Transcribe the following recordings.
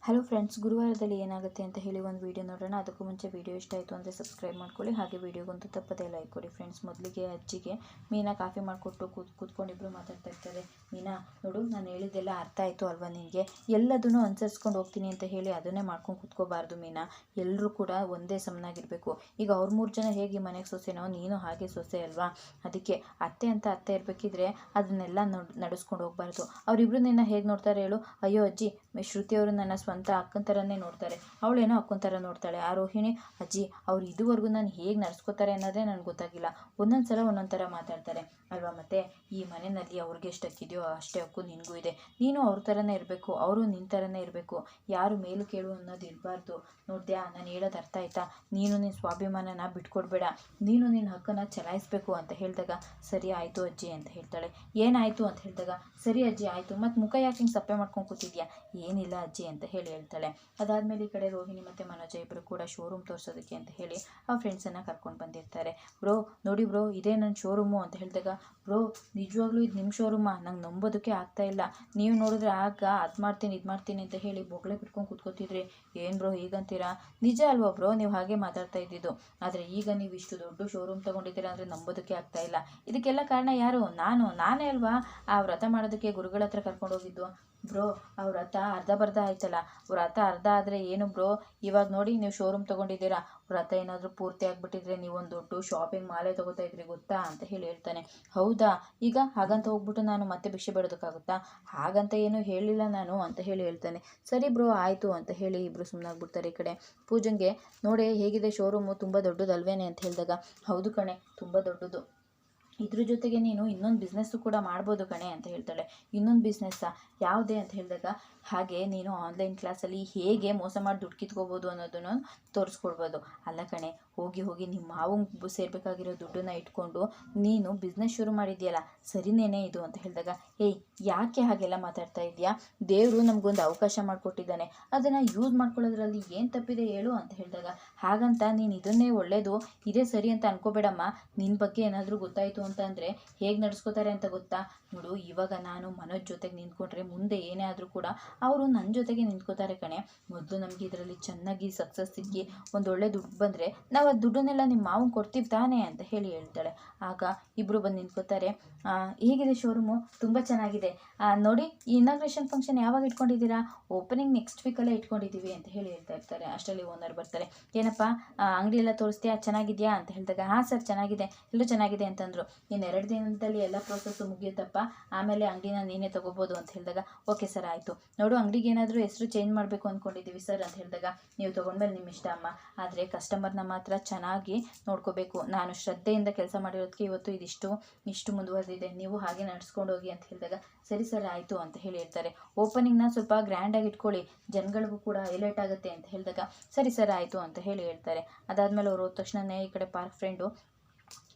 Hello friends, ಗುರುವಾರದಲ್ಲಿ ಏನಾಗುತ್ತೆ ಅಂತ ಹೇಳಿ ಒಂದು ವಿಡಿಯೋ ನೋಡೋಣ. ಅದಕ್ಕೂ ಮುಂಚೆ ವಿಡಿಯೋ ಇಷ್ಟ ಆಯಿತು ಅಂದರೆ ಸಬ್ಸ್ಕ್ರೈಬ್ ಮಾಡ್ಕೊಳ್ಳಿ, ಹಾಗೆ ವಿಡಿಯೋಗಂತೂ ತಪ್ಪದೇ ಲೈಕ್ ಕೊಡಿ. ಫ್ರೆಂಡ್ಸ್, ಮೊದಲಿಗೆ ಅಜ್ಜಿಗೆ ಮೀನಾ ಕಾಫಿ ಮಾಡಿಕೊಟ್ಟು ಕೂತ್ಕೊಂಡಿಬ್ರು ಮಾತಾಡ್ತಾ ಇರ್ತಾರೆ. ಮೀನಾ, ನೋಡು, ನಾನು ಹೇಳಿದ್ದೆಲ್ಲ ಅರ್ಥ ಆಯಿತು ಅಲ್ವಾ ನಿನಗೆ? ಎಲ್ಲದನ್ನು ಅನುಸರಿಸ್ಕೊಂಡು ಹೋಗ್ತೀನಿ ಅಂತ ಹೇಳಿ ಅದನ್ನೇ ಮಾಡ್ಕೊಂಡು ಕೂತ್ಕೋಬಾರ್ದು ಮೀನಾ. ಎಲ್ಲರೂ ಕೂಡ ಒಂದೇ ಸಮನಾಗಿರಬೇಕು. ಈಗ ಅವ್ರ 3 ಜನ ಹೇಗೆ ಮನೆಗೆ ಸೊಸೆನೋ, ನೀನು ಹಾಗೆ ಸೊಸೆ ಅಲ್ವಾ? ಅದಕ್ಕೆ ಅತ್ತೆ ಅಂತ ಅತ್ತೆ ಇರಬೇಕಿದ್ರೆ ಅದನ್ನೆಲ್ಲ ನಡೆಸ್ಕೊಂಡು ಹೋಗ್ಬಾರ್ದು. ಅವರಿಬ್ರು ನಿನ್ನ ಹೇಗೆ ನೋಡ್ತಾರೆ ಹೇಳು? ಅಯ್ಯೋ ಅಜ್ಜಿ, ಶ್ರುತಿಯವರು ನನ್ನ ಸ್ವಂತ ಅಕ್ಕನ ಥರನೇ ನೋಡ್ತಾರೆ, ಅವಳೇನೋ ಅಕ್ಕನ ಥರ ನೋಡ್ತಾಳೆ. ಆ ರೋಹಿಣಿ ಅಜ್ಜಿ, ಅವ್ರು ಇದುವರೆಗೂ ನಾನು ಹೇಗೆ ನಡೆಸ್ಕೋತಾರೆ ಅನ್ನೋದೇ ನನಗೆ ಗೊತ್ತಾಗಿಲ್ಲ. ಒಂದೊಂದು ಸಲ ಒಂದೊಂದು ಥರ ಮಾತಾಡ್ತಾರೆ ಅಲ್ವಾ? ಮತ್ತು ಈ ಮನೆಯಲ್ಲಿ ಅವ್ರಿಗೆ ಎಷ್ಟು ಹಕ್ಕಿದೆಯೋ ಅಷ್ಟೇ ಹಕ್ಕು ನಿನಗೂ ಇದೆ. ನೀನು ಅವ್ರ ಥರನೇ ಇರಬೇಕು, ಅವರು ನಿನ್ನ ಥರನೇ ಇರಬೇಕು. ಯಾರು ಮೇಲು ಕೇಳು ಅನ್ನೋದು ಇರಬಾರ್ದು. ನೋಡ್ದ್ಯಾ, ನಾನು ಹೇಳೋದು ಅರ್ಥ ಆಯ್ತಾ? ನೀನು ನಿನ್ನ ಸ್ವಾಭಿಮಾನನ ಬಿಟ್ಕೊಡ್ಬೇಡ, ನೀನು ನಿನ್ನ ಹಕ್ಕನ್ನು ಚಲಾಯಿಸಬೇಕು ಅಂತ ಹೇಳಿದಾಗ ಸರಿ ಆಯಿತು ಅಜ್ಜಿ ಅಂತ ಹೇಳ್ತಾಳೆ. ಏನಾಯಿತು ಅಂತ ಹೇಳಿದಾಗ ಸರಿ ಅಜ್ಜಿ ಆಯಿತು, ಮತ್ತು ಮುಖ ಯಾಕೆ ಹಿಂಗೆ ಸಪ್ಪೆ ಮಾಡ್ಕೊಂಡು ಕೂತಿದ್ಯಾ? ಏನಿಲ್ಲ ಅಜ್ಜಿ ಅಂತ ಹೇಳ್ತಾಳೆ. ಅದಾದಮೇಲೆ ಈ ಕಡೆ ರೋಹಿಣಿ ಮತ್ತು ಮನೋಜ ಇಬ್ಬರು ಕೂಡ ಶೋರೂಮ್ ತೋರಿಸೋದಕ್ಕೆ ಅಂತ ಹೇಳಿ ಆ ಫ್ರೆಂಡ್ಸನ್ನು ಕರ್ಕೊಂಡು ಬಂದಿರ್ತಾರೆ. ಬ್ರೋ ನೋಡಿ ಬ್ರೋ, ಇದೇ ನನ್ನ ಶೋರೂಮು ಅಂತ ಹೇಳಿದಾಗ, ಬ್ರೋ ನಿಜವಾಗ್ಲೂ ಇದು ನಿಮ್ಮ ಶೋರೂಮಾ? ನಂಗೆ ನಂಬೋದಕ್ಕೆ ಆಗ್ತಾ ಇಲ್ಲ. ನೀವು ನೋಡಿದ್ರೆ ಆಗ ಅದು ಮಾಡ್ತೀನಿ ಇದು ಮಾಡ್ತೀನಿ ಅಂತ ಹೇಳಿ ಬೊಗಳೆ ಬಿಟ್ಕೊಂಡು ಕೂತ್ಕೋತಿದ್ರಿ. ಏನು ಬ್ರೋ ಹೀಗಂತೀರಾ? ನಿಜ ಅಲ್ವಾ ಬ್ರೋ, ನೀವು ಹಾಗೆ ಮಾತಾಡ್ತಾ ಇದ್ದಿದ್ದು. ಆದರೆ ಈಗ ನೀವು ಇಷ್ಟು ದೊಡ್ಡ ಶೋರೂಮ್ ತೊಗೊಂಡಿದ್ದೀರಾ ಅಂದರೆ ನಂಬೋದಕ್ಕೆ ಆಗ್ತಾ ಇಲ್ಲ. ಇದಕ್ಕೆಲ್ಲ ಕಾರಣ ಯಾರು? ನಾನೇ ಅಲ್ವಾ ಆ ವ್ರತ ಮಾಡೋದಕ್ಕೆ ಗುರುಗಳ ಹತ್ರ ಕರ್ಕೊಂಡು ಹೋಗಿದ್ದು. ಬ್ರೋ, ಅವ್ರ ವ್ರತ ಅರ್ಧ ಆಯ್ತಲ್ಲ. ವ್ರತ ಅರ್ಧ ಆದರೆ ಏನು ಬ್ರೋ, ಇವಾಗ ನೋಡಿ ನೀವು ಶೋರೂಮ್ ತೊಗೊಂಡಿದ್ದೀರಾ. ವ್ರತ ಏನಾದರೂ ಪೂರ್ತಿ ಆಗಿಬಿಟ್ಟಿದ್ರೆ ನೀವೊಂದು ದೊಡ್ಡ ಶಾಪಿಂಗ್ ಮಾಲೇ ತೊಗೋತಾ ಇದ್ರಿ ಗೊತ್ತಾ ಅಂತ ಹೇಳ್ತಾನೆ. ಹೌದಾ? ಈಗ ಹಾಗಂತ ಹೋಗ್ಬಿಟ್ಟು ನಾನು ಮತ್ತೆ ಭಿಕ್ಷೆ ಬೇಡೋದಕ್ಕಾಗುತ್ತಾ? ಹಾಗಂತ ಏನು ಹೇಳಿಲ್ಲ ನಾನು ಅಂತ ಹೇಳ್ತಾನೆ. ಸರಿ ಬ್ರೋ ಆಯಿತು ಅಂತ ಹೇಳಿ ಇಬ್ಬರು ಸುಮ್ಮನಾಗ್ಬಿಡ್ತಾರೆ. ಈ ಕಡೆ ಪೂಜನ್ಗೆ, ನೋಡಿ ಹೇಗಿದೆ ಶೋರೂಮು, ತುಂಬ ದೊಡ್ಡದಲ್ವೇನೆ ಅಂತ ಹೇಳಿದಾಗ, ಹೌದು ಕಣೆ, ತುಂಬ ದೊಡ್ಡದು. ಇದ್ರ ಜೊತೆಗೆ ನೀನು ಇನ್ನೊಂದು ಬಿಸ್ನೆಸ್ಸು ಕೂಡ ಮಾಡ್ಬೋದು ಕಣೆ ಅಂತ ಹೇಳ್ತಾಳೆ. ಇನ್ನೊಂದು ಬಿಸ್ನೆಸ್ಸಾ? ಯಾವುದೇ ಅಂತ ಹೇಳಿದಾಗ, ಹಾಗೆ ನೀನು ಆನ್ಲೈನ್ ಕ್ಲಾಸಲ್ಲಿ ಹೇಗೆ ಮೋಸ ಮಾಡಿ ದುಡ್ಡು ಕಿತ್ಕೋಬೋದು ಅನ್ನೋದನ್ನು ತೋರಿಸ್ಕೊಡ್ಬೋದು. ಅಲ್ಲ ಕಣೆ, ಹೋಗಿ ನಿಮ್ಮ ಮಾವಂಗೆ ಸೇರಬೇಕಾಗಿರೋ ದುಡ್ಡನ್ನ ಇಟ್ಕೊಂಡು ನೀನು ಬಿಸ್ನೆಸ್ ಶುರು ಮಾಡಿದ್ಯಲ್ಲ, ಸರಿನೇನೆ ಇದು ಅಂತ ಹೇಳಿದಾಗ, ಏಯ್ ಯಾಕೆ ಹಾಗೆಲ್ಲ ಮಾತಾಡ್ತಾ ಇದೆಯಾ? ದೇವರು ನಮಗೊಂದು ಅವಕಾಶ ಮಾಡಿಕೊಟ್ಟಿದ್ದಾನೆ, ಅದನ್ನು ಯೂಸ್ ಮಾಡ್ಕೊಳ್ಳೋದ್ರಲ್ಲಿ ಏನು ತಪ್ಪಿದೆ ಹೇಳು ಅಂತ ಹೇಳಿದಾಗ, ಹಾಗಂತ ನೀನು ಇದನ್ನೇ ಒಳ್ಳೆಯದು ಇದೇ ಸರಿ ಅಂತ ಅನ್ಕೋಬೇಡಮ್ಮ. ನಿನ್ನ ಬಗ್ಗೆ ಏನಾದರೂ ಗೊತ್ತಾಯಿತು ಅಂತಂದರೆ ಹೇಗೆ ನಡೆಸ್ಕೋತಾರೆ ಅಂತ ಗೊತ್ತಾ? ನೋಡು, ಇವಾಗ ನಾನು ಮನೋಜ್ ಜೊತೆಗೆ ನಿಂತ್ಕೊಂಡ್ರೆ ಮುಂದೆ ಏನೇ ಆದರೂ ಕೂಡ ಅವರು ನನ್ನ ಜೊತೆಗೆ ನಿಂತ್ಕೋತಾರೆ ಕಣೆ. ಮೊದಲು ನಮಗೆ ಇದರಲ್ಲಿ ಚೆನ್ನಾಗಿ ಸಕ್ಸಸ್ ಸಿಕ್ಕಿ ಒಂದೊಳ್ಳೆ ದುಡ್ಡು ಬಂದರೆ ನಾವು ಆ ದುಡ್ಡನ್ನೆಲ್ಲ ನಿಮ್ಮ ಮಾವಂಗೆ ಕೊಡ್ತೀವಿ ತಾನೇ ಅಂತ ಹೇಳ್ತಾಳೆ. ಆಗ ಇಬ್ಬರು ಬಂದು ನಿಂತ್ಕೋತಾರೆ. ಹೇಗಿದೆ ಶೋರೂಮು? ತುಂಬ ಚೆನ್ನಾಗಿದೆ. ನೋಡಿ, ಈ ಇನಾಗ್ರೇಷನ್ ಫಂಕ್ಷನ್ ಯಾವಾಗ ಇಟ್ಕೊಂಡಿದ್ದೀರಾ? ಓಪನಿಂಗ್ ನೆಕ್ಸ್ಟ್ ವೀಕಲ್ಲೇ ಇಟ್ಕೊಂಡಿದ್ದೀವಿ ಅಂತ ಹೇಳ್ತಾ ಇರ್ತಾರೆ. ಅಷ್ಟರಲ್ಲಿ ಓನರ್ ಬರ್ತಾರೆ. ಏನಪ್ಪ ಅಂಗಡಿ ಎಲ್ಲ ತೋರಿಸ್ತೀಯಾ, ಚೆನ್ನಾಗಿದೆಯಾ ಅಂತ ಹೇಳಿದಾಗ, ಹಾಂ ಸರ್ ಚೆನ್ನಾಗಿದೆ, ಎಲ್ಲೂ ಚೆನ್ನಾಗಿದೆ ಅಂತಂದರು. ಇನ್ನು 2 ದಿನದಲ್ಲಿ ಎಲ್ಲ ಪ್ರೋಸೆಸ್ಸು ಮುಗಿಯುತ್ತಪ್ಪ, ಆಮೇಲೆ ಅಂಗಡಿನ ನೀನೇ ತೊಗೋಬೋದು ಅಂತ ಹೇಳಿದಾಗ, ಓಕೆ ಸರ್ ಆಯಿತು. ನೋಡು, ಅಂಗಡಿಗೆ ಏನಾದರೂ ಹೆಸರು ಚೇಂಜ್ ಮಾಡಬೇಕು ಅಂದ್ಕೊಂಡಿದ್ದೀವಿ ಸರ್ ಅಂತ ಹೇಳಿದಾಗ, ನೀವು ತೊಗೊಂಡ್ಮೇಲೆ ನಿಮ್ಮ ಇಷ್ಟ ಅಮ್ಮ, ಆದರೆ ಕಸ್ಟಮರ್ನ ಮಾತ್ರ ಚೆನ್ನಾಗಿ ನೋಡ್ಕೋಬೇಕು. ನಾನು ಶ್ರದ್ಧೆಯಿಂದ ಕೆಲಸ ಮಾಡಿರೋದಕ್ಕೆ ಇವತ್ತು ಇಷ್ಟು ಮುಂದುವರೆದಿದೆ, ನೀವು ಹಾಗೆ ನಡೆಸ್ಕೊಂಡು ಹೋಗಿ ಅಂತ ಹೇಳಿದಾಗ, ಸರಿ ಸರ್ ಆಯಿತು ಅಂತ ಹೇಳ್ತಾರೆ. ಓಪನಿಂಗ್ನ ಸ್ವಲ್ಪ ಗ್ರ್ಯಾಂಡಾಗಿ ಇಟ್ಕೊಳ್ಳಿ, ಜನಗಳಿಗೂ ಕೂಡ ಹೈಲೈಟ್ ಆಗುತ್ತೆ ಅಂತ ಹೇಳಿದಾಗ, ಸರಿ ಸರ್ ಆಯಿತು ಅಂತ ಹೇಳ್ತಾರೆ. ಅದಾದಮೇಲೆ ಅವ್ರು ಹೋದ ತಕ್ಷಣವೇ ಈ ಕಡೆ ಪಾರ್ಕ್ ಫ್ರೆಂಡು,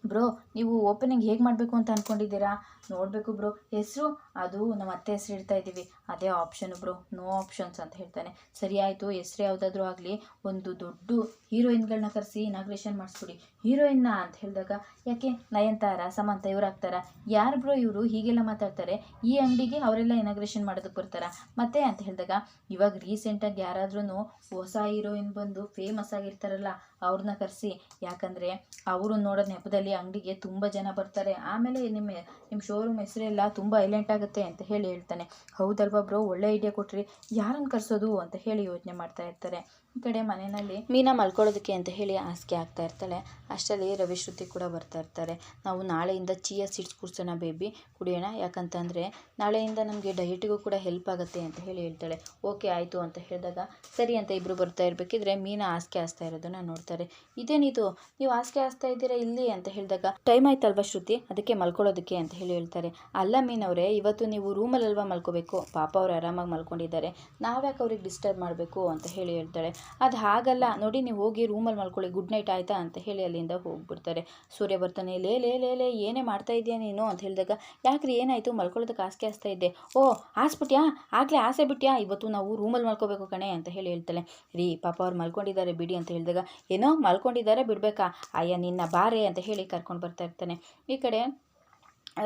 ಬ್ರೋ ನೀವು ಓಪನಿಂಗ್ ಹೇಗೆ ಮಾಡಬೇಕು ಅಂತ ಅಂದ್ಕೊಂಡಿದ್ದೀರಾ? ನೋಡಬೇಕು ಬ್ರೋ, ಹೆಸರು ಅದು ನಮ್ಮ ಅತ್ತೆ ಹೆಸರು ಇಡ್ತಾ ಇದ್ದೀವಿ, ಅದೇ ಆಪ್ಷನು ಬ್ರೋ, ನೋ ಆಪ್ಷನ್ಸ್ ಅಂತ ಹೇಳ್ತಾನೆ. ಸರಿ ಆಯಿತು, ಹೆಸರು ಯಾವುದಾದ್ರೂ ಆಗಲಿ, ಒಂದು ದೊಡ್ಡ ಹೀರೋಯಿನ್ಗಳನ್ನ ಕರೆಸಿ ಇನಾಗ್ರೇಷನ್ ಮಾಡಿಸ್ಬಿಡಿ. ಹೀರೋಯಿನ್ನ ಅಂತ ಹೇಳಿದಾಗ, ಯಾಕೆ ನಯನತಾರ, ಸಮಂತ ಇವ್ರು ಆಗ್ತಾರಾ? ಯಾರು ಬ್ರೋ ಇವರು ಹೀಗೆಲ್ಲ ಮಾತಾಡ್ತಾರೆ? ಈ ಅಂಗಡಿಗೆ ಅವರೆಲ್ಲ ಇನಾಗ್ರೇಷನ್ ಮಾಡೋದಕ್ಕೆ ಬರ್ತಾರಾ ಮತ್ತೆ ಅಂತ ಹೇಳಿದಾಗ, ಇವಾಗ ರೀಸೆಂಟಾಗಿ ಯಾರಾದ್ರೂ ಹೊಸ ಹೀರೋಯಿನ್ ಬಂದು ಫೇಮಸ್ ಆಗಿರ್ತಾರಲ್ಲ ಅವ್ರನ್ನ ಕರೆಸಿ, ಯಾಕಂದರೆ ಅವರು ನೋಡೋ ನೆಪದಲ್ಲಿ ಅಂಗಡಿಗೆ ತುಂಬ ಜನ ಬರ್ತಾರೆ, ಆಮೇಲೆ ನಿಮ್ಮ ಶೋರೂಮ್ ಹೆಸರೆಲ್ಲ ತುಂಬ ಹೈಲೈಟ್ ಆಗುತ್ತೆ ಅಂತ ಹೇಳ್ತಾನೆ. ಹೌದಲ್ವಾ ಬ್ರೋ, ಒಳ್ಳೆ ಐಡಿಯಾ ಕೊಟ್ರಿ, ಯಾರನ್ನು ಕರೆಸೋದು ಅಂತ ಹೇಳಿ ಯೋಚನೆ ಮಾಡ್ತಾ ಇರ್ತಾರೆ. ಈ ಕಡೆ ಮನೆಯಲ್ಲಿ ಮೀನಾ ಮಲ್ಕೊಳ್ಳೋದಕ್ಕೆ ಅಂತ ಹೇಳಿ ಹಾಸಿಗೆ ಆಗ್ತಾ ಇರ್ತಾಳೆ. ಅಷ್ಟರಲ್ಲಿ ರವಿ ಶ್ರುತಿ ಕೂಡ ಬರ್ತಾ ಇರ್ತಾರೆ. ನಾವು ನಾಳೆಯಿಂದ ಚಿಯಾ ಸೀಡ್ಸ್ ಕುಡಿಸೋಣ ಬೇಬಿ, ಕುಡಿಯೋಣ, ಯಾಕಂತಂದರೆ ನಾಳೆಯಿಂದ ನಮಗೆ ಡಯಟಿಗೂ ಕೂಡ ಹೆಲ್ಪ್ ಆಗುತ್ತೆ ಅಂತ ಹೇಳ್ತಾಳೆ. ಓಕೆ ಆಯಿತು ಅಂತ ಹೇಳಿದಾಗ, ಸರಿ ಅಂತ ಇಬ್ಬರು ಬರ್ತಾ ಇರಬೇಕಿದ್ರೆ ಮೀನಾ ಹಾಸಿಗೆ ಹಾಸ್ತಾ ಇರೋದನ್ನ ನೋಡ್ತಾರೆ. ಇದೇನಿದು, ನೀವು ಹಾಸಿಗೆ ಹಾಸ್ತಾ ಇದ್ದೀರಾ ಇಲ್ಲಿ ಅಂತ ಹೇಳಿದಾಗ, ಟೈಮ್ ಆಯ್ತಲ್ವಾ ಶ್ರುತಿ, ಅದಕ್ಕೆ ಮಲ್ಕೊಳ್ಳೋದಕ್ಕೆ ಅಂತ ಹೇಳ್ತಾರೆ. ಅಲ್ಲ ಮೀನವರೇ, ಇವತ್ತು ನೀವು ರೂಮಲ್ಲಲ್ವಾ ಮಲ್ಕೋಬೇಕು, ಪಾಪ ಅವ್ರು ಆರಾಮಾಗಿ ಮಲ್ಕೊಂಡಿದ್ದಾರೆ, ನಾವ್ಯಾಕೆ ಅವ್ರಿಗೆ ಡಿಸ್ಟರ್ಬ್ ಮಾಡಬೇಕು ಅಂತ ಹೇಳ್ತಾಳೆ. ಅದು ಹಾಗಲ್ಲ ನೋಡಿ, ನೀವು ಹೋಗಿ ರೂಮಲ್ಲಿ ಮಲ್ಕೊಳ್ಳಿ, ಗುಡ್ ನೈಟ್ ಆಯಿತಾ ಅಂತ ಹೇಳಿ ಅಲ್ಲಿಂದ ಹೋಗ್ಬಿಡ್ತಾರೆ. ಸೂರ್ಯ ಬರ್ತಾನೆ. ಲೇ ಲೇ ಲೇ ಲೇ ಏನೇ ಮಾಡ್ತಾ ಇದೆಯಾ ನೀನು ಅಂತ ಹೇಳಿದಾಗ, ಯಾಕ್ರಿ ಏನಾಯಿತು, ಮಲ್ಕೊಳ್ಳೋದಕ್ಕೆ ಹಾಸಿಗೆ ಹಾಸ್ತಾ ಇದ್ದೆ. ಓ ಹಾಸ್ಬಿಟ್ಯಾ, ಆಗಲೇ ಆಸೆ ಬಿಟ್ಯಾ, ಇವತ್ತು ನಾವು ರೂಮಲ್ಲಿ ಮಲ್ಕೋಬೇಕು ಕಣೆ ಅಂತ ಹೇಳ್ತಾಳೆ. ರೀ ಪಾಪ ಅವ್ರು ಮಲ್ಕೊಂಡಿದ್ದಾರೆ ಬಿಡಿ ಅಂತ ಹೇಳಿದಾಗ, ಏನೋ ಮಲ್ಕೊಂಡಿದ್ದಾರೆ ಬಿಡಬೇಕಾ, ಅಯ್ಯ ನಿನ್ನ ಬಾರೆ ಅಂತ ಹೇಳಿ ಕರ್ಕೊಂಡು ಬರ್ತಾ ಇರ್ತಾನೆ. ಈ ಕಡೆ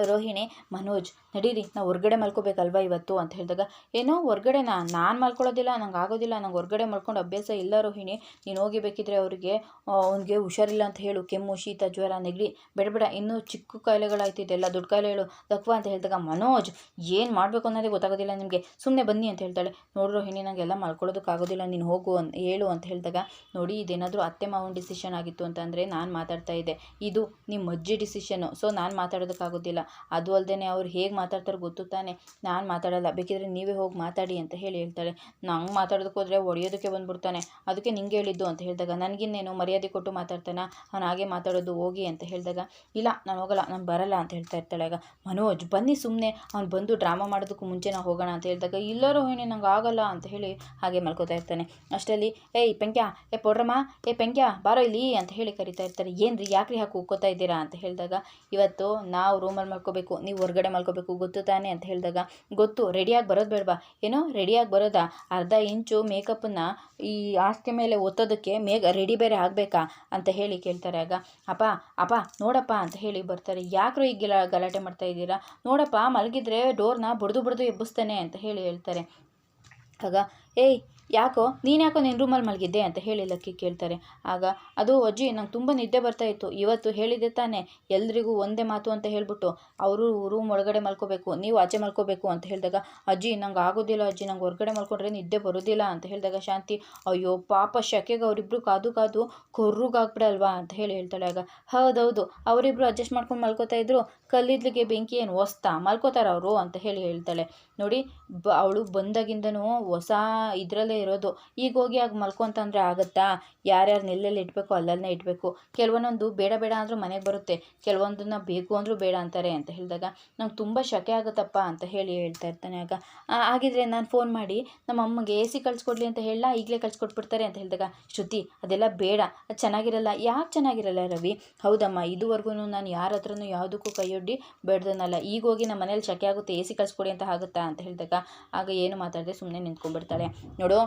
ರೋಹಿಣಿ, ಮನೋಜ್ ನಡೀರಿ ನಾವು ಹೊರ್ಗಡೆ ಮಲ್ಕೋಬೇಕಲ್ವಾ ಇವತ್ತು ಅಂತ ಹೇಳಿದಾಗ, ಏನೋ ಹೊರ್ಗಡೆನಾ, ನಾನು ಮಲ್ಕೊಳ್ಳೋದಿಲ್ಲ, ನಂಗೆ ಆಗೋದಿಲ್ಲ, ನಂಗೆ ಹೊರ್ಗಡೆ ಮಲ್ಕೊಂಡು ಅಭ್ಯಾಸ ಇಲ್ಲ ರೋಹಿಣಿ, ನೀನು ಹೋಗಿ ಬೇಕಿದ್ರೆ ಅವ್ನಿಗೆ ಹುಷಾರಿಲ್ಲ ಅಂತ ಹೇಳು, ಕೆಮ್ಮು ಶೀತ ಜ್ವರ ನೆಗಡಿ ಬೇಡ, ಇನ್ನೂ ಚಿಕ್ಕ ಕಾಯಿಲೆಗಳಾಯ್ತಿದೆ, ಎಲ್ಲ ದೊಡ್ಡ ಕಾಯಿಲೆಗಳು ದಕ್ವಾ ಅಂತ ಹೇಳಿದಾಗ, ಮನೋಜ್ ಏನು ಮಾಡಬೇಕು ಅನ್ನೋದೇ ಗೊತ್ತಾಗೋದಿಲ್ಲ ನಿಮಗೆ, ಸುಮ್ಮನೆ ಬನ್ನಿ ಅಂತ ಹೇಳ್ತಾಳೆ. ನೋಡು ರೋಹಿಣಿ, ನನಗೆಲ್ಲ ಮಲ್ಕೊಳ್ಳೋದಕ್ಕಾಗೋದಿಲ್ಲ, ನೀನು ಹೋಗು ಹೇಳು ಅಂತ ಹೇಳಿದಾಗ, ನೋಡಿ ಇದೇನಾದರೂ ಅತ್ತೆ ಮಾವನ ಡಿಸಿಷನ್ ಆಗಿತ್ತು ಅಂತಂದರೆ ನಾನು ಮಾತಾಡ್ತಾ ಇದ್ದೆ, ಇದು ನಿಮ್ಮ ಅಜ್ಜಿ ಡಿಸಿಷನ್ನು, ಸೊ ನಾನು ಮಾತಾಡೋದಕ್ಕಾಗೋದಿಲ್ಲ. ಅದು ಅಲ್ಲದೆ ಅವ್ರು ಹೇಗೆ ಮಾತಾಡ್ತಾರೋ ಗೊತ್ತು ತಾನೆ, ನಾನು ಮಾತಾಡಲ್ಲ, ಬೇಕಿದ್ರೆ ನೀವೇ ಹೋಗಿ ಮಾತಾಡಿ ಅಂತ ಹೇಳ್ತಾಳೆ. ನಂಗೆ ಮಾತಾಡೋದಕ್ಕೆ ಹೋದರೆ ಹೊಡೆಯೋದಕ್ಕೆ ಬಂದ್ಬಿಡ್ತಾನೆ, ಅದಕ್ಕೆ ನಿಂಗೆ ಹೇಳಿದ್ದು ಅಂತ ಹೇಳಿದಾಗ, ನನಗಿನ್ನೇನು ಮರ್ಯಾದೆ ಕೊಟ್ಟು ಮಾತಾಡ್ತಾನ, ಅವ್ನು ಹಾಗೆ ಮಾತಾಡೋದು, ಹೋಗಿ ಅಂತ ಹೇಳಿದಾಗ, ಇಲ್ಲ ನಾನು ಹೋಗಲ್ಲ, ನಾನು ಬರಲ್ಲ ಅಂತ ಹೇಳ್ತಾ ಇರ್ತಾಳೆ. ಆಗ ಮನೋಜ್ ಬನ್ನಿ ಸುಮ್ಮನೆ, ಅವ್ನು ಬಂದು ಡ್ರಾಮಾ ಮಾಡೋದಕ್ಕೂ ಮುಂಚೆ ನಾವು ಹೋಗೋಣ ಅಂತ ಹೇಳಿದಾಗ, ಇಲ್ಲ ರೋಹಿಣಿ ನಂಗೆ ಆಗಲ್ಲ ಅಂತ ಹೇಳಿ ಹಾಗೆ ಮಲ್ಕೋತಾ ಇರ್ತಾನೆ. ಅಷ್ಟರಲ್ಲಿ ಏಯ್ ಪೆಂಕ್ಯ, ಪೌಡ್ರಮ್ಮ, ಪೆಂಕ್ಯ ಬಾರೋ ಇಲ್ಲಿ ಅಂತ ಹೇಳಿ ಕರಿತಾ ಇರ್ತಾರೆ. ಏನ್ರಿ ಯಾಕ್ರಿ ಹಾಕಿ ಉಕ್ಕೋತಾ ಇದ್ದೀರಾ ಅಂತ ಹೇಳಿದಾಗ, ಇವತ್ತು ನಾವು ರೂಮಲ್ಲಿ ಮಲ್ಕೋಬೇಕು, ನೀವು ಹೊರಗಡೆ ಮಲ್ಕೋಬೇಕು ಗೊತ್ತು ತಾನೆ ಅಂತ ಹೇಳಿದಾಗ, ಗೊತ್ತು, ರೆಡಿಯಾಗಿ ಬರೋದು ಬೇಡವಾ, ಏನೋ ರೆಡಿಯಾಗಿ ಬರೋದಾ, ಅರ್ಧ ಇಂಚು ಮೇಕಪ್ಪನ್ನು ಈ ಹಾಸಿಗೆ ಮೇಲೆ ಒತ್ತೋದಕ್ಕೆ ರೆಡಿ ಬೇರೆ ಆಗಬೇಕಾ ಅಂತ ಹೇಳಿ ಕೇಳ್ತಾರೆ. ಆಗ ಅಪ್ಪ ನೋಡಪ್ಪ ಅಂತ ಹೇಳಿ ಬರ್ತಾರೆ. ಯಾಕ್ರು ಈಗ ಗಲಾಟೆ ಮಾಡ್ತಾ ಇದ್ದೀರಾ, ನೋಡಪ್ಪ ಮಲಗಿದ್ರೆ ಡೋರ್ನ ಬಡ್ದು ಎಬ್ಬಿಸ್ತಾನೆ ಅಂತ ಹೇಳಿ ಹೇಳ್ತಾರೆ. ಆಗ ಏಯ್ ಯಾಕೋ ನಿನ್ನ ರೂಮಲ್ಲಿ ಮಲಗಿದ್ದೆ ಅಂತ ಹೇಳಿ ಲಕ್ಕಿ ಕೇಳ್ತಾರೆ. ಆಗ ಅದು ಅಜ್ಜಿ ನಂಗೆ ತುಂಬ ನಿದ್ದೆ ಬರ್ತಾಯಿತ್ತು, ಇವತ್ತು ಹೇಳಿದೆ ತಾನೆ ಎಲ್ರಿಗೂ ಒಂದೇ ಮಾತು ಅಂತ ಹೇಳ್ಬಿಟ್ಟು ಅವರು ರೂಮ್ ಒಳಗಡೆ ಮಲ್ಕೋಬೇಕು, ನೀವು ಆಚೆ ಮಲ್ಕೋಬೇಕು ಅಂತ ಹೇಳಿದಾಗ, ಅಜ್ಜಿ ನಂಗೆ ಆಗೋದಿಲ್ಲ ಅಜ್ಜಿ, ನಂಗೆ ಹೊರಗಡೆ ಮಲ್ಕೊಂಡ್ರೆ ನಿದ್ದೆ ಬರೋದಿಲ್ಲ ಅಂತ ಹೇಳಿದಾಗ, ಶಾಂತಿ ಅಯ್ಯೋ ಪಾಪ ಶಕೆಗೆ ಅವರಿಬ್ರು ಕಾದು ಕೊರ್ರುಗಾಗ್ಬಿಡಲ್ವಾ ಅಂತ ಹೇಳಿ ಹೇಳ್ತಾಳೆ. ಆಗ ಹೌದೌದು, ಅವರಿಬ್ರು ಅಡ್ಜಸ್ಟ್ ಮಾಡ್ಕೊಂಡು ಮಲ್ಕೋತಾ ಇದ್ರು, ಕಲ್ಲಿದ್ಲಿಗೆ ಬೆಂಕಿ ಏನು ಹೊಸ್ತಾ ಮಲ್ಕೋತಾರ ಅವರು ಅಂತ ಹೇಳಿ ಹೇಳ್ತಾಳೆ. ನೋಡಿ ಅವಳು ಬಂದಾಗಿಂದನೂ ಹೊಸ ಇದರಲ್ಲೇ ಇರೋದು, ಈಗ ಹೋಗಿ ಆಗ ಮಲ್ಕೊಂತಂದರೆ ಆಗುತ್ತಾ, ಯಾರ್ಯಾರು ಎಲ್ಲೆಲ್ಲಿ ಇಡಬೇಕು ಅಲ್ಲಲ್ಲೇ ಇಡಬೇಕು, ಕೆಲವೊಂದೊಂದು ಬೇಡ ಅಂದರೂ ಮನೆಗೆ ಬರುತ್ತೆ, ಕೆಲವೊಂದನ್ನು ಬೇಕು ಅಂದರೂ ಬೇಡ ಅಂತಾರೆ ಅಂತ ಹೇಳಿದಾಗ, ನಂಗೆ ತುಂಬ ಶಕೆ ಆಗುತ್ತಪ್ಪ ಅಂತ ಹೇಳಿ ಹೇಳ್ತಾ ಇರ್ತಾನೆ. ಆಗ ಹಾಗಿದ್ರೆ ನಾನು ಫೋನ್ ಮಾಡಿ ನಮ್ಮ ಅಮ್ಮಗೆ AC ಕಳಿಸ್ಕೊಡ್ಲಿ ಅಂತ ಹೇಳ, ಈಗಲೇ ಕಳಿಸ್ಕೊಟ್ಬಿಡ್ತಾರೆ ಅಂತ ಹೇಳಿದಾಗ, ಶ್ರುತಿ ಅದೆಲ್ಲ ಬೇಡ, ಅದು ಚೆನ್ನಾಗಿರಲ್ಲ. ಯಾಕೆ ಚೆನ್ನಾಗಿರಲ್ಲ ರವಿ, ಹೌದಮ್ಮ ಇದುವರೆಗೂ ನಾನು ಯಾರ ಹತ್ರನೂ ಯಾವುದಕ್ಕೂ ಕೈಯೊಡ್ಡಿ ಬೇಡ್ದನಲ್ಲ, ಈಗ ಹೋಗಿ ನಮ್ಮ ಮನೇಲಿ ಶಕೆ ಆಗುತ್ತೆ AC ಕಳಿಸ್ಕೊಡಿ ಅಂತ ಆಗುತ್ತಾ ಅಂತ ಹೇಳಿದಾಗ, ಆಗ ಏನು ಮಾತಾಡದೆ ಸುಮ್ಮನೆ ನಿಂತ್ಕೊಂಡ್ಬಿಡ್ತಾಳೆ. ನೋಡು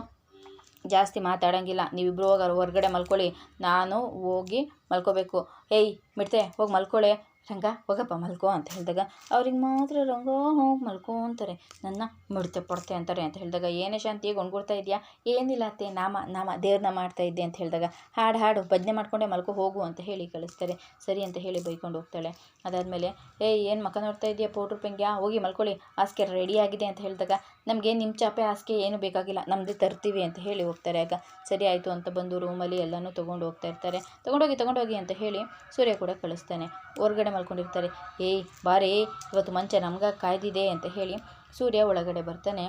ಜಾಸ್ತಿ ಮಾತಾಡೋಂಗಿಲ್ಲ, ನೀವಿಬ್ರು ಹೊರಗಡೆ ಮಲ್ಕೊಳ್ಳಿ, ನಾನು ಹೋಗಿ ಮಲ್ಕೋಬೇಕು. ಏಯ್ ಮಿಡ್ತೆ ಹೋಗಿ ಮಲ್ಕೊಳ್ಳೆ, ರಂಗ ಹೋಗಪ್ಪ ಮಲ್ಕೋ ಅಂತ ಹೇಳಿದಾಗ, ಅವ್ರಿಗೆ ಮಾತ್ರ ರಂಗ ಹೋಗಿ ಮಲ್ಕೋ ಅಂತಾರೆ, ನನ್ನ ಮಿಡ್ತೆ ಪಡ್ತೆ ಅಂತಾರೆ ಅಂತ ಹೇಳಿದಾಗ, ಏನೇ ಶಾಂತಿ ಗೊಣ್ಕೊಡ್ತಾ ಇದೆಯಾ, ಏನಿಲ್ಲ ಅತ್ತೆ ನಾಮ ದೇವ್ರನ್ನ ಮಾಡ್ತಾ ಇದ್ದೆ ಅಂತ ಹೇಳಿದಾಗ, ಹಾಡು ಭಜನೆ ಮಾಡ್ಕೊಂಡೆ ಮಲ್ಕೋ ಹೋಗು ಅಂತ ಹೇಳಿ ಕಳಿಸ್ತಾರೆ. ಸರಿ ಅಂತ ಹೇಳಿ ಬೈಕೊಂಡು ಹೋಗ್ತಾಳೆ. ಅದಾದಮೇಲೆ ಏನು ಮಕ್ಕ ನೋಡ್ತಾ ಇದೆಯಾ ಪೌಡ್ರ್ ಪೆಂಗ್ಯಾ, ಹೋಗಿ ಮಲ್ಕೊಳ್ಳಿ, ಹಾಸಿಗೆ ರೆಡಿ ಆಗಿದೆ ಅಂತ ಹೇಳಿದಾಗ, ನಮಗೆ ನಿಮ್ಮ ಚಾಪೆ ಹಾಸಿಗೆ ಏನು ಬೇಕಾಗಿಲ್ಲ, ನಮ್ಮದೇ ತರ್ತೀವಿ ಅಂತ ಹೇಳಿ ಹೋಗ್ತಾರೆ. ಆಗ ಸರಿ ಆಯಿತು ಅಂತ ಬಂದು ರೂಮಲ್ಲಿ ಎಲ್ಲನೂ ತೊಗೊಂಡು ಹೋಗ್ತಾ ಇರ್ತಾರೆ. ತೊಗೊಂಡೋಗಿ ಅಂತ ಹೇಳಿ ಸೂರ್ಯ ಕೂಡ ಕಳಿಸ್ತಾನೆ. ಹೊರಗಡೆ ಮಲ್ಕೊಂಡಿರ್ತಾರೆ. ಏಯ್ ಬಾರೇ ಇವತ್ತು ಮಂಚ ನಮ್ಗೆ ಕಾಯ್ದಿದೆ ಅಂತ ಹೇಳಿ ಸೂರ್ಯ ಒಳಗಡೆ ಬರ್ತಾನೆ.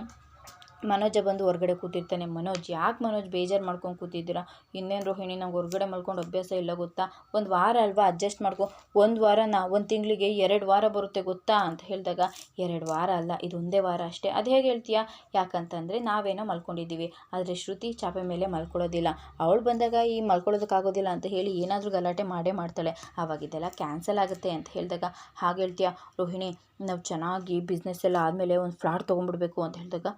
ಮನೋಜ ಬಂದು ಹೊರಗಡೆ ಕೂತಿರ್ತಾನೆ. ಮನೋಜ್ ಯಾಕೆ ಮನೋಜ್ ಬೇಜಾರು ಮಾಡ್ಕೊಂಡು ಕೂತಿದ್ದೀರಾ, ಇನ್ನೇನು ರೋಹಿಣಿ ನಂಗೆ ಹೊರಗಡೆ ಮಲ್ಕೊಂಡು ಅಭ್ಯಾಸ ಇಲ್ಲ ಗೊತ್ತಾ, ಒಂದು ವಾರ ಅಲ್ವಾ ಅಡ್ಜಸ್ಟ್ ಮಾಡ್ಕೊ, ಒಂದು ವಾರನ ಒಂದು ತಿಂಗಳಿಗೆ 2 ವಾರ ಬರುತ್ತೆ ಗೊತ್ತಾ ಅಂತ ಹೇಳಿದಾಗ, 2 ವಾರ ಅಲ್ಲ ಇದು ಒಂದೇ ವಾರ ಅಷ್ಟೇ. ಅದು ಹೇಗೆ ಹೇಳ್ತೀಯಾ, ಯಾಕಂತಂದರೆ ನಾವೇನೋ ಮಲ್ಕೊಂಡಿದ್ದೀವಿ, ಆದರೆ ಶ್ರುತಿ ಚಾಪೆ ಮೇಲೆ ಮಲ್ಕೊಳ್ಳೋದಿಲ್ಲ, ಅವಳು ಬಂದಾಗ ಈ ಮಲ್ಕೊಳ್ಳೋದಕ್ಕಾಗೋದಿಲ್ಲ ಅಂತ ಹೇಳಿ ಏನಾದರೂ ಗಲಾಟೆ ಮಾಡೇ ಮಾಡ್ತಾಳೆ, ಆವಾಗಿದ್ದೆಲ್ಲ ಕ್ಯಾನ್ಸಲ್ ಆಗುತ್ತೆ ಅಂತ ಹೇಳಿದಾಗ, ಹಾಗೆ ಹೇಳ್ತೀಯಾ ರೋಹಿಣಿ, ನಾವು ಚೆನ್ನಾಗಿ ಬಿಸ್ನೆಸ್ ಎಲ್ಲ ಆದಮೇಲೆ ಒಂದು ಫ್ಲಾಟ್ ತೊಗೊಂಡ್ಬಿಡ್ಬೇಕು ಅಂತ ಹೇಳಿದಾಗ,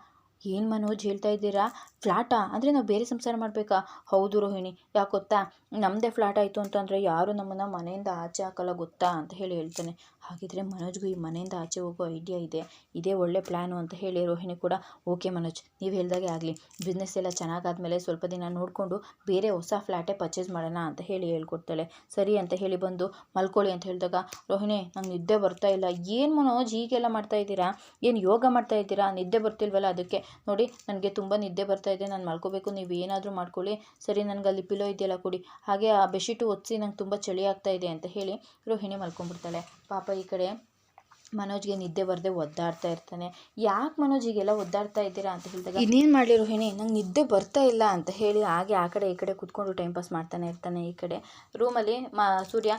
ಏನು ಮನೋಜ್ ಹೇಳ್ತಾ ಇದ್ದೀರಾ, ಫ್ಲಾಟಾ ಅಂದರೆ ನಾವು ಬೇರೆ ಸಂಸಾರ ಮಾಡಬೇಕಾ, ಹೌದು ರೋಹಿಣಿ, ಯಾಕೆ ಗೊತ್ತಾ, ನಮ್ಮದೇ ಫ್ಲಾಟ್ ಆಯಿತು ಅಂತಂದರೆ ಯಾರು ನಮ್ಮನ್ನು ಮನೆಯಿಂದ ಆಚೆ ಹಾಕಲ್ಲ ಗೊತ್ತಾ ಅಂತ ಹೇಳಿ ಹೇಳ್ತಾನೆ. ಹಾಗಿದ್ರೆ ಮನೋಜ್ಗೂ ಈ ಮನೆಯಿಂದ ಆಚೆ ಹೋಗೋ ಐಡಿಯಾ ಇದೆ, ಇದೇ ಒಳ್ಳೆ ಪ್ಲ್ಯಾನು ಅಂತ ಹೇಳಿ ರೋಹಿಣಿ ಕೂಡ ಓಕೆ ಮನೋಜ್ ನೀವು ಹೇಳ್ದಾಗೆ ಆಗಲಿ, ಬಿಸ್ನೆಸ್ ಎಲ್ಲ ಚೆನ್ನಾಗಾದ್ಮೇಲೆ ಸ್ವಲ್ಪ ದಿನ ನೋಡಿಕೊಂಡು ಬೇರೆ ಹೊಸ ಫ್ಲ್ಯಾಟೇ ಪರ್ಚೇಸ್ ಮಾಡೋಣ ಅಂತ ಹೇಳಿ ಹೇಳ್ಕೊಡ್ತಾಳೆ. ಸರಿ ಅಂತ ಹೇಳಿ ಬಂದು ಮಲ್ಕೊಳ್ಳಿ ಅಂತ ಹೇಳಿದಾಗ, ರೋಹಿಣಿ ನಂಗೆ ನಿದ್ದೆ ಬರ್ತಾ ಇಲ್ಲ, ಏನು ಮನೋಜ್ ಹೀಗೆಲ್ಲ ಮಾಡ್ತಾ ಇದ್ದೀರಾ, ಏನು ಯೋಗ ಮಾಡ್ತಾ ಇದ್ದೀರಾ, ನಿದ್ದೆ ಬರ್ತಿಲ್ವಲ್ಲ, ಅದಕ್ಕೆ ನೋಡಿ ನನಗೆ ತುಂಬ ನಿದ್ದೆ ಬರ್ತಾ ಇದೆ, ನಾನು ಮಲ್ಕೋಬೇಕು, ನೀವು ಏನಾದರೂ ಮಾಡ್ಕೊಳ್ಳಿ, ಸರಿ ನನಗೆ ಅಲ್ಲಿ ಪಿಲೋ ಇದೆಯಲ್ಲ ಕೊಡಿ, ಹಾಗೆ ಆ ಬೆಡ್ಶೀಟು ಒತ್ತಿ ನಂಗೆ ತುಂಬ ಚಳಿ ಆಗ್ತಾ ಇದೆ ಅಂತ ಹೇಳಿ ರೋಹಿಣಿ ಮಲ್ಕೊಂಡ್ಬಿಡ್ತಾಳೆ. ಪಾಪ ಈ ಕಡೆ ಮನೋಜ್ಗೆ ನಿದ್ದೆ ಬರದೆ ಒದ್ದಾಡ್ತಾ ಇರ್ತಾನೆ. ಯಾಕೆ ಮನೋಜ್ ಹೀಗೆಲ್ಲ ಒದ್ದಾಡ್ತಾ ಇದ್ದೀರಾ ಅಂತ ಹೇಳಿದಾಗ, ಇನ್ನೇನು ಮಾಡಲಿ ರೋಹಿಣಿ ನಂಗೆ ನಿದ್ದೆ ಬರ್ತಾ ಇಲ್ಲ ಅಂತ ಹೇಳಿ ಹಾಗೆ ಆ ಕಡೆ ಈ ಕಡೆ ಕೂತ್ಕೊಂಡು ಟೈಮ್ ಪಾಸ್ ಮಾಡ್ತಾನೆ ಇರ್ತಾನೆ. ಈ ಕಡೆ ರೂಮಲ್ಲಿ ಸೂರ್ಯ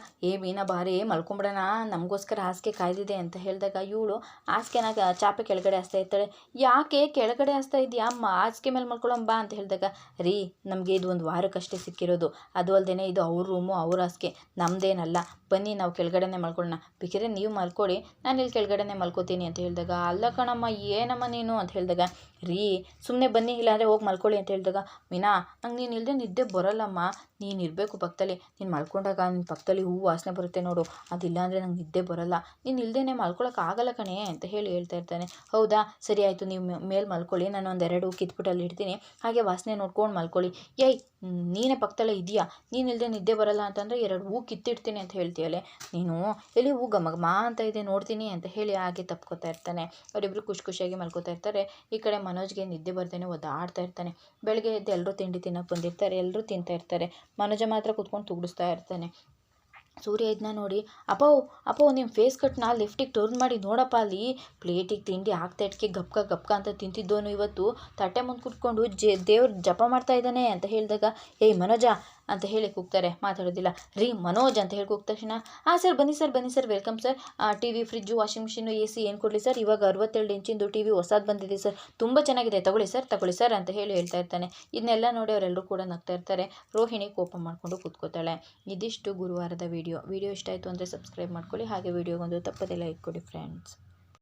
ಮೀನಾ ಬಾರಿ ಮಲ್ಕೊಂಬಿಡೋಣ, ನಮಗೋಸ್ಕರ ಹಾಸಿಗೆ ಕಾಯ್ದಿದೆ ಅಂತ ಹೇಳಿದಾಗ, ಇವಳು ಹಾಸಿಗೆನ ಚಾಪೆ ಕೆಳಗಡೆ ಹಾಸ್ತಾ ಇರ್ತಾಳೆ. ಯಾಕೆ ಕೆಳಗಡೆ ಹಾಸ್ತಾ ಇದೆಯಾ ಅಮ್ಮ, ಹಾಸಿಗೆ ಮೇಲೆ ಮಲ್ಕೊಳ್ಳೋಂಬಾ ಅಂತ ಹೇಳಿದಾಗ, ರೀ ನಮಗೆ ಇದು ಒಂದು ವಾರಕ್ಕಷ್ಟೇ ಸಿಕ್ಕಿರೋದು, ಅದು ಅಲ್ಲದೆ ಇದು ಅವ್ರ ರೂಮು ಅವ್ರ ಹಾಸಿಗೆ ನಮ್ಮದೇನಲ್ಲ, ಬನ್ನಿ ನಾವು ಕೆಳಗಡೆನೇ ಮಲ್ಕೊಳ್ಳೋಣ, ಬೇಕಿದ್ರೆ ನೀವು ಮಲ್ಕೊಳ್ಳಿ, ನಾನು ಇಲ್ಲಿ ಕೆಳಗಡೆನೇ ಮಲ್ಕೋತೀನಿ ಅಂತ ಹೇಳಿದಾಗ, ಅಲ್ಲ ಕಣಮ್ಮ ಏನಮ್ಮ ನೀನು ಅಂತ ಹೇಳಿದಾಗ, ರೀ ಸುಮ್ಮನೆ ಬನ್ನಿ ಇಲ್ಲಾಂದರೆ ಹೋಗಿ ಮಲ್ಕೊಳ್ಳಿ ಅಂತ ಹೇಳಿದಾಗ, ಮೀನಾ ನಂಗೆ ನೀನು ಇಲ್ಲದೆ ನಿದ್ದೆ ಬರೋಲ್ಲಮ್ಮ, ನೀನು ಇರಬೇಕು ಪಕ್ಕದಲ್ಲಿ, ನೀನು ಮಲ್ಕೊಂಡಾಗ ನಿನ್ನ ಪಕ್ಕದಲ್ಲಿ ಹೂವು ವಾಸನೆ ಬರುತ್ತೆ ನೋಡು, ಅದಿಲ್ಲ ಅಂದರೆ ನಂಗೆ ನಿದ್ದೆ ಬರೋಲ್ಲ, ನೀನು ಇಲ್ಲದೇ ಮಲ್ಕೊಳಕ್ಕಾಗಲ್ಲ ಕಣೆ ಅಂತ ಹೇಳ್ತಾ ಇರ್ತಾನೆ. ಹೌದಾ ಸರಿ ಆಯಿತು, ನೀವು ಮೇಲೆ ಮಲ್ಕೊಳ್ಳಿ, ನಾನು ಒಂದೆರಡು ಹೂ ಕಿತ್ಬಿಟ್ಟು ಅಲ್ಲಿ ಇಡ್ತೀನಿ, ಹಾಗೆ ವಾಸನೆ ನೋಡ್ಕೊಂಡು ಮಲ್ಕೊಳ್ಳಿ. ಏಯ್ ನೀನೇ ಪಕ್ಕದಲ್ಲೇ ಇದೆಯಾ, ನೀನು ಇಲ್ಲದೆ ನಿದ್ದೆ ಬರೋಲ್ಲ ಅಂತಂದರೆ 2 ಹೂ ಕಿತ್ತಿಡ್ತೀನಿ ಅಂತ ಹೇಳ್ತೀಯಲ್ಲೇ ನೀನು, ಎಲ್ಲಿ ಹೂ ಘಮ ಘಮ ಅಂತ ಇದೆ ನೋಡ್ತೀನಿ ಅಂತ ಹೇಳಿ ಹಾಗೆ ತಪ್ಕೋತಾ ಇರ್ತಾನೆ. ಅವರಿಬ್ಬರು ಖುಷಿಯಾಗಿ ಮಲ್ಕೋತಾ ಇರ್ತಾರೆ. ಈ ಕಡೆ ಮನೋಜ್ಗೆ ನಿದ್ದೆ ಬರ್ದೇನೆ ಒದ್ದಾಡ್ತಾ ಇರ್ತಾನೆ. ಬೆಳಗ್ಗೆ ಎದ್ದು ಎಲ್ಲರೂ ತಿಂಡಿ ತಿನ್ನೋಕೆ ಬಂದಿರ್ತಾರೆ, ಎಲ್ಲರೂ ತಿಂತಾ ಇರ್ತಾರೆ. ಮನೋಜ ಮಾತ್ರ ಕೂತ್ಕೊಂಡು ತುಗಿಡಿಸ್ತಾ ಇರ್ತಾನೆ. ಸೂರ್ಯ ಇದನ್ನ ನೋಡಿ, ಅಪ್ಪೋ ನಿಮ್ಮ ಫೇಸ್ ಕಟ್ನ ಲೆಫ್ಟಿಗೆ ಟರ್ನ್ ಮಾಡಿ ನೋಡಪ್ಪ, ಅಲ್ಲಿ ಪ್ಲೇಟಿಗೆ ತಿಂಡಿ ಹಾಕ್ತಾ ಇಟ್ಕೆ ಗಪ್ಕ ಅಂತ ತಿಂತಿದ್ದೋನು ಇವತ್ತು ತಟ್ಟೆ ಮುಂದೆ ಕುತ್ಕೊಂಡು ದೇವ್ರ ಜಪ ಮಾಡ್ತಾ ಇದ್ದಾನೆ ಅಂತ ಹೇಳಿದಾಗ, ಏಯ್ ಮನೋಜ ಅಂತ ಹೇಳಿ ಕೂಗ್ತಾರೆ. ಮಾತಾಡೋದಿಲ್ಲ. ರೀ ಮನೋಜ್ ಅಂತ ಹೇಳಿ ಕೂಗ್ದ ತಕ್ಷಣ, ಸರ್ ಬನ್ನಿ sir welcome sir, T V fridge washing machine AC ಏನು ಕೊಡಲಿ ಸರ್, ಇವಾಗ 62 ಇಂಚಿಂದು TV ಹೊಸದು ಬಂದಿದೆ ಸರ್, ತುಂಬ ಚೆನ್ನಾಗಿದೆ, ತಗೊಳ್ಳಿ ಸರ್ ಅಂತ ಹೇಳಿ ಹೇಳ್ತಾ ಇರ್ತಾನೆ. ಇದನ್ನೆಲ್ಲ ನೋಡಿ ಅವರೆಲ್ಲರೂ ಕೂಡ ನಗ್ತಾ ಇರ್ತಾರೆ. ರೋಹಿಣಿ ಕೋಪ ಮಾಡಿಕೊಂಡು ಕೂತ್ಕೋತಾಳೆ. ಇದಿಷ್ಟು ಗುರುವಾರದ ವಿಡಿಯೋ ಇಷ್ಟ ಆಯಿತು ಅಂದರೆ ಸಬ್ಸ್ಕ್ರೈಬ್ ಮಾಡ್ಕೊಳ್ಳಿ, ಹಾಗೆ ವಿಡಿಯೋಗೊಂದು ತಪ್ಪದೆ ಲೈಕ್ ಕೊಡಿ ಫ್ರೆಂಡ್ಸ್.